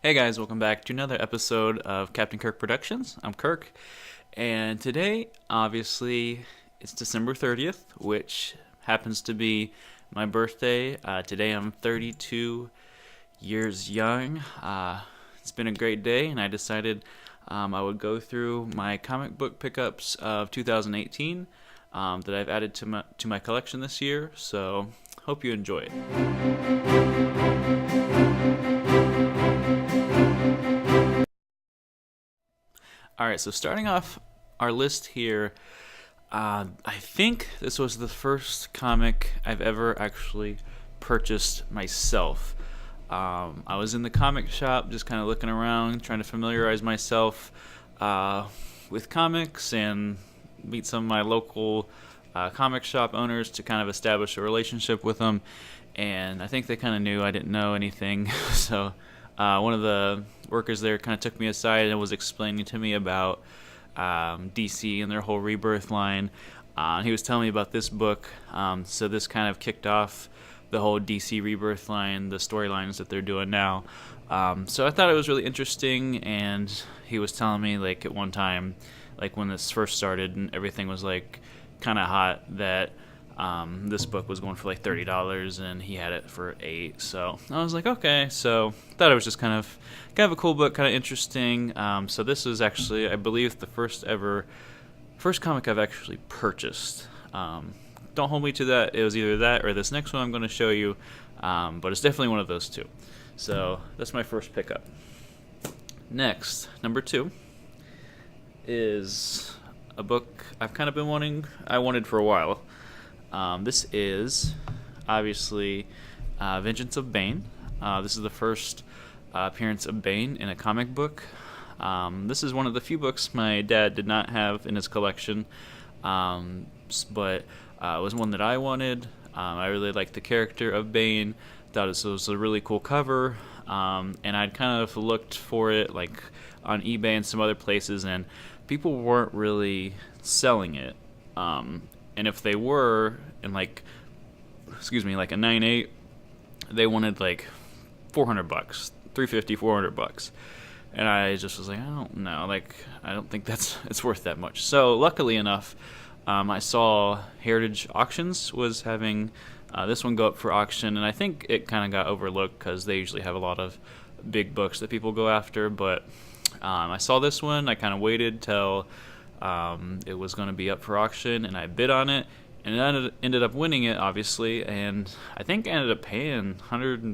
Hey guys, welcome back to another episode of Captain Kirk Productions. I'm Kirk, and today, obviously, it's December 30th, which happens to be my birthday. Today I'm 32 years young. It's been a great day, and I decided I would go through my comic book pickups of 2018 that I've added to my collection this year, so hope you enjoy it. Alright, so starting off our list here, I think this was the first comic I've ever actually purchased myself. I was in the comic shop just kind of looking around, trying to familiarize myself with comics and meet some of my local comic shop owners to kind of establish a relationship with them. And I think they kind of knew I didn't know anything, so one of the workers there kind of took me aside and was explaining to me about DC and their whole Rebirth line. He was telling me about this book, so this kind of kicked off the whole DC Rebirth line, the storylines that they're doing now. So I thought it was really interesting, and he was telling me, like, at one time, like when this first started and everything was like kind of hot, that this book was going for like $30 and he had it for $8. So I was like, okay. So thought it was just kind of a cool book, kind of interesting. So this was actually, I believe, the first comic I've actually purchased. Don't hold me to that. It was either that or this next one I'm going to show you, but it's definitely one of those two. So that's my first pickup. Next, number 2 is a book I've kind of been wanted for a while. This is obviously Vengeance of Bane. This is the first appearance of Bane in a comic book. This is one of the few books my dad did not have in his collection, but it was one that I wanted. I really liked the character of Bane. Thought it was a really cool cover, and I'd kind of looked for it like on eBay and some other places, and people weren't really selling it. And if they were, in like a 9.8, they wanted like $400, $350, $400, and I just was like, I don't know, like I don't think it's worth that much. So luckily enough, I saw Heritage Auctions was having this one go up for auction, and I think it kind of got overlooked because they usually have a lot of big books that people go after. But I saw this one. I kind of waited till it was going to be up for auction, and I bid on it, and it ended up winning it, obviously. And I think I ended up paying $170,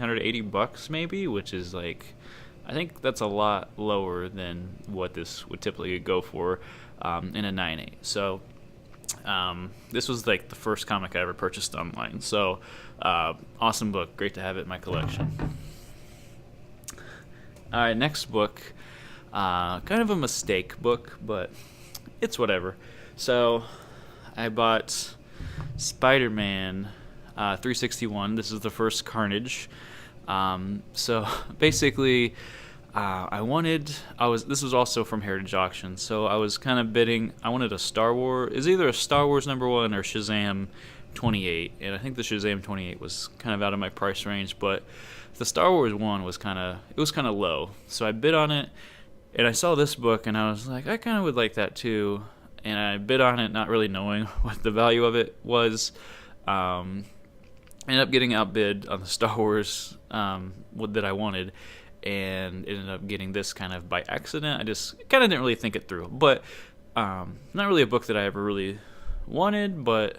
$180 maybe, which is like, I think that's a lot lower than what this would typically go for in a 9.8. So this was like the first comic I ever purchased online. So awesome book, great to have it in my collection. All right, next book. Kind of a mistake book, but it's whatever. So I bought Spider-Man 361. This is the first Carnage. So basically, this was also from Heritage Auction. So I was kind of bidding. I wanted a Star Wars. It's either a Star Wars #1 or Shazam 28, and I think the Shazam 28 was kind of out of my price range, but the Star Wars one was kind of low. So I bid on it. And I saw this book, and I was like, I kind of would like that too. And I bid on it, not really knowing what the value of it was. Ended up getting outbid on the Star Wars that I wanted, and ended up getting this kind of by accident. I just kind of didn't really think it through. But not really a book that I ever really wanted, but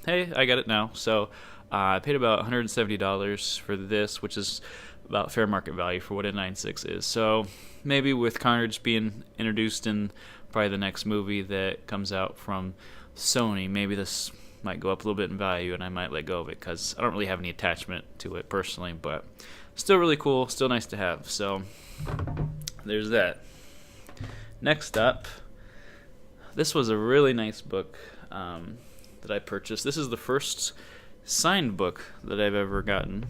hey, I got it now. So I paid about $170 for this, which is about fair market value for what a 9.6 is. So maybe with Carnage being introduced in probably the next movie that comes out from Sony, maybe this might go up a little bit in value, and I might let go of it because I don't really have any attachment to it personally, but still really cool, still nice to have. So there's that. Next up, this was a really nice book that I purchased. This is the first signed book that I've ever gotten.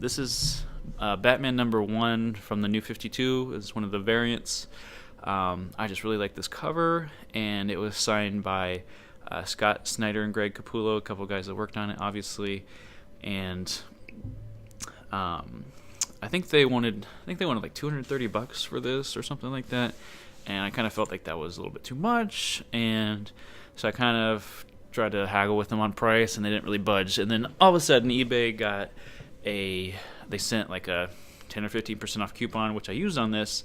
This is Batman #1 from the New 52. It's one of the variants. I just really like this cover, and it was signed by Scott Snyder and Greg Capullo, a couple guys that worked on it, obviously. And I I think they wanted like $230 for this or something like that, and I kind of felt like that was a little bit too much, and so I kind of tried to haggle with them on price, and they didn't really budge. And then all of a sudden, eBay they sent like a 10 or 15% off coupon, which I used on this,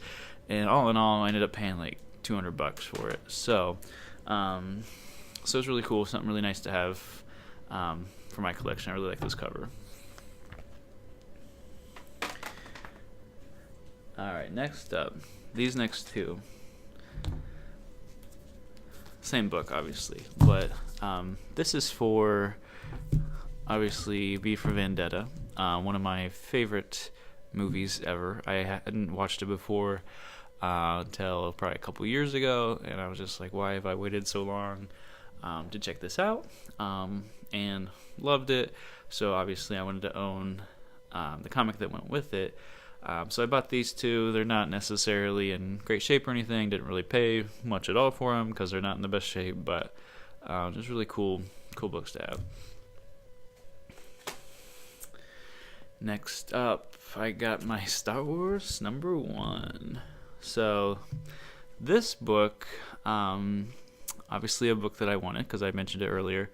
and all in all, I ended up paying like $200 for it. So it's really cool, something really nice to have for my collection. I really like this cover. Alright, next up, these next two. Same book, obviously, but this is for, obviously, V for Vendetta, one of my favorite movies ever. I hadn't watched it before until probably a couple years ago, and I was just like, why have I waited so long to check this out? And loved it, so obviously I wanted to own the comic that went with it. So I bought these two. They're not necessarily in great shape or anything. Didn't really pay much at all for them because they're not in the best shape, but just really cool books to have. Next up, I got my Star Wars #1. So this book, obviously a book that I wanted because I mentioned it earlier,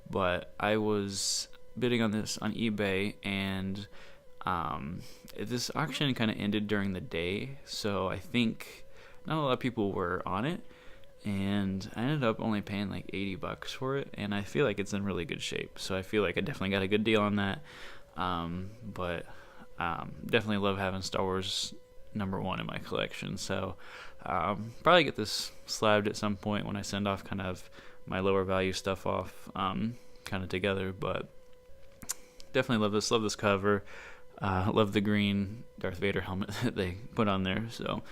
but I was bidding on this on eBay, and this auction kind of ended during the day, so I think not a lot of people were on it, and I ended up only paying like $80 for it, and I feel like it's in really good shape, so I feel like I definitely got a good deal on that. But definitely love having Star Wars #1 in my collection, so probably get this slabbed at some point when I send off kind of my lower value stuff off kind of together, but definitely love this cover. Love the green Darth Vader helmet that they put on there. So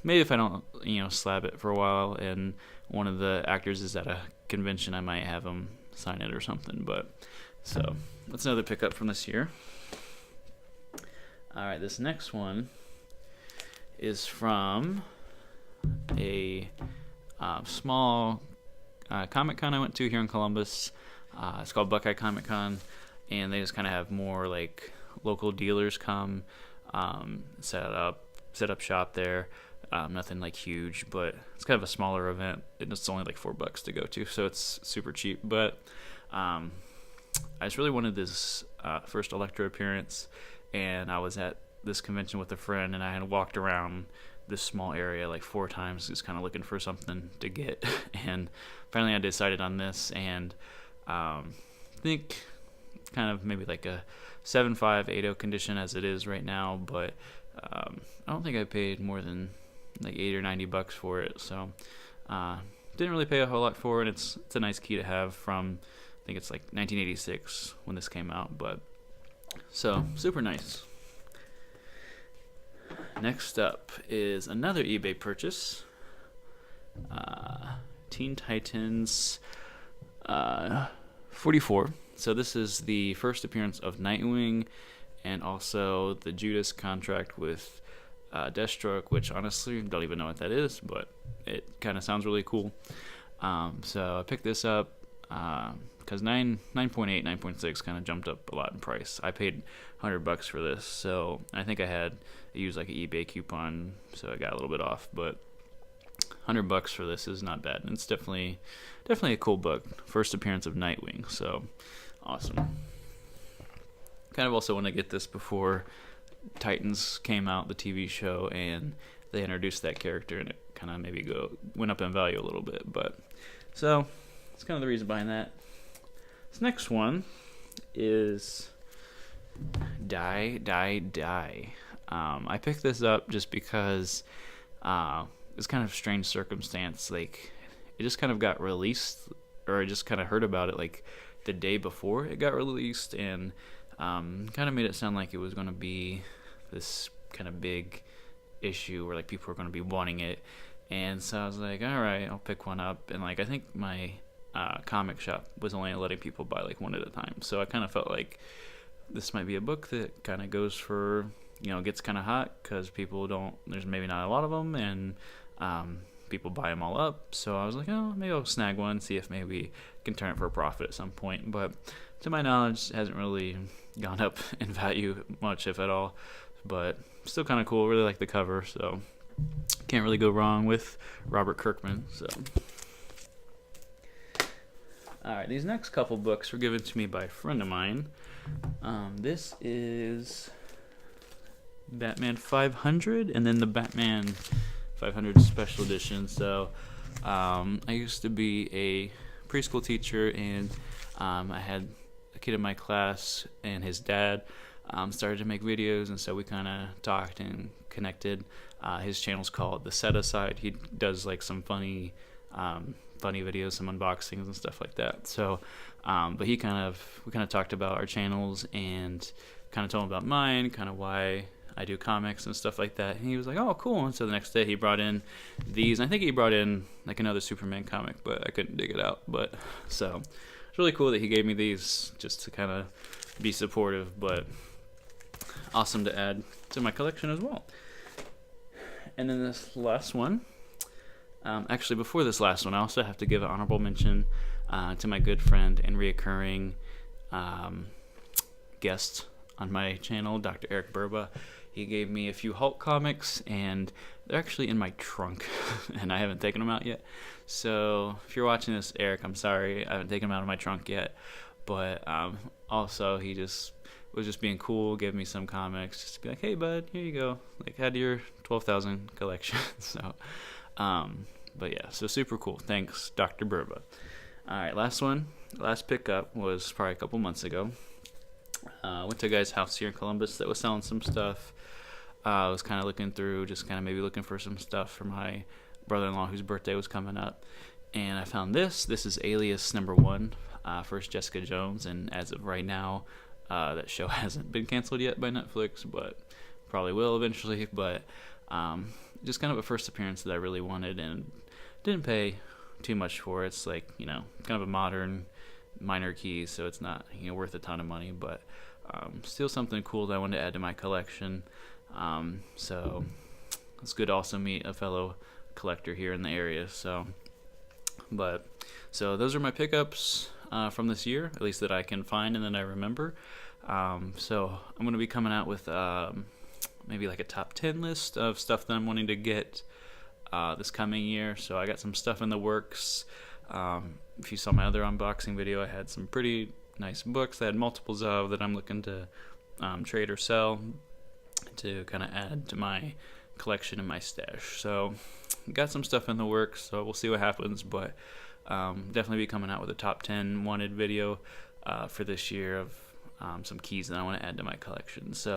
maybe if I don't, slab it for a while and one of the actors is at a convention, I might have him sign it or something. But so that's another pickup from this year. All right, this next one is from a small Comic Con I went to here in Columbus. It's called Buckeye Comic Con, and they just kind of have more like local dealers come set up shop there. Nothing like huge, but it's kind of a smaller event. It's only like $4 to go to, so it's super cheap. But I just really wanted this first Elektra appearance, and I was at this convention with a friend, and I had walked around this small area like 4 times just kind of looking for something to get, and finally I decided on this, and I think kind of maybe like a 7.5 8.0 condition as it is right now, but I don't think I paid more than like $80 or $90 for it, so didn't really pay a whole lot for it. It's a nice key to have from, I think it's like 1986 when this came out, but so super nice. Next up is another eBay purchase, Teen Titans 44. So this is the first appearance of Nightwing, and also the Judas contract with Deathstroke, which honestly don't even know what that is, but it kind of sounds really cool. So I picked this up because 9.8, 9.6 kind of jumped up a lot in price. I paid $100 for this, so I think I used like an eBay coupon, so I got a little bit off. But $100 for this is not bad, and it's definitely a cool book. First appearance of Nightwing, so awesome. Kind of also want to get this before Titans came out, the TV show, and they introduced that character, and it kind of maybe went up in value a little bit. But so that's kind of the reason behind that. This next one is Die. I picked this up just because it's kind of a strange circumstance. Like, it just kind of got released, or I just kind of heard about it like the day before it got released, and kind of made it sound like it was going to be this kind of big issue where like people were going to be wanting it. And so I was like, all right, I'll pick one up. And like, I think my comic shop was only letting people buy like one at a time, so I kind of felt like this might be a book that kind of goes for, gets kind of hot because there's maybe not a lot of them, and people buy them all up. So I was like, oh, maybe I'll snag one, see if maybe I can turn it for a profit at some point. But to my knowledge, hasn't really gone up in value much, if at all. But still kind of cool. Really like the cover, so can't really go wrong with Robert Kirkman. So, all right, these next couple books were given to me by a friend of mine. This is Batman 500, and then the Batman 500 Special Edition. So, I used to be a preschool teacher, and I had a kid in my class, and his dad started to make videos, and so we kind of talked and connected. His channel's called The Set Aside. He does like some funny videos, some unboxings and stuff like that. So, but we kind of talked about our channels and kind of told him about mine, kind of why I do comics and stuff like that. And he was like, "Oh, cool." And so the next day he brought in these. I think he brought in like another Superman comic, but I couldn't dig it out. But so it's really cool that he gave me these just to kind of be supportive, but awesome to add to my collection as well. And then this last one, actually before this last one, I also have to give an honorable mention to my good friend and reoccurring guest on my channel, Dr. Eric Burba. He gave me a few Hulk comics, and they're actually in my trunk, and I haven't taken them out yet. So if you're watching this, Eric, I'm sorry, I haven't taken them out of my trunk yet. But also, he was just being cool, gave me some comics, just to be like, "Hey, bud, here you go. Like, add to your 12,000 collection." So, but yeah, so super cool. Thanks, Dr. Burba. All right, last pickup was probably a couple months ago. Went to a guy's house here in Columbus that was selling some stuff. I was kind of looking through, just kind of maybe looking for some stuff for my brother-in-law whose birthday was coming up. And I found this. This is Alias #1, first Jessica Jones. And as of right now, that show hasn't been canceled yet by Netflix, but probably will eventually. But just kind of a first appearance that I really wanted and didn't pay too much for. It's like, kind of a modern minor key, so it's not worth a ton of money, but still something cool that I wanted to add to my collection. So it's good to also meet a fellow collector here in the area. So those are my pickups from this year, at least that I can find and that I remember. So I'm going to be coming out with maybe like a top 10 list of stuff that I'm wanting to get this coming year. So I got some stuff in the works. If you saw my other unboxing video, I had some pretty nice books I had multiples of that I'm looking to trade or sell to kind of add to my collection and my stash. So got some stuff in the works, so we'll see what happens, but definitely be coming out with a top 10 wanted video for this year of some keys that I want to add to my collection. So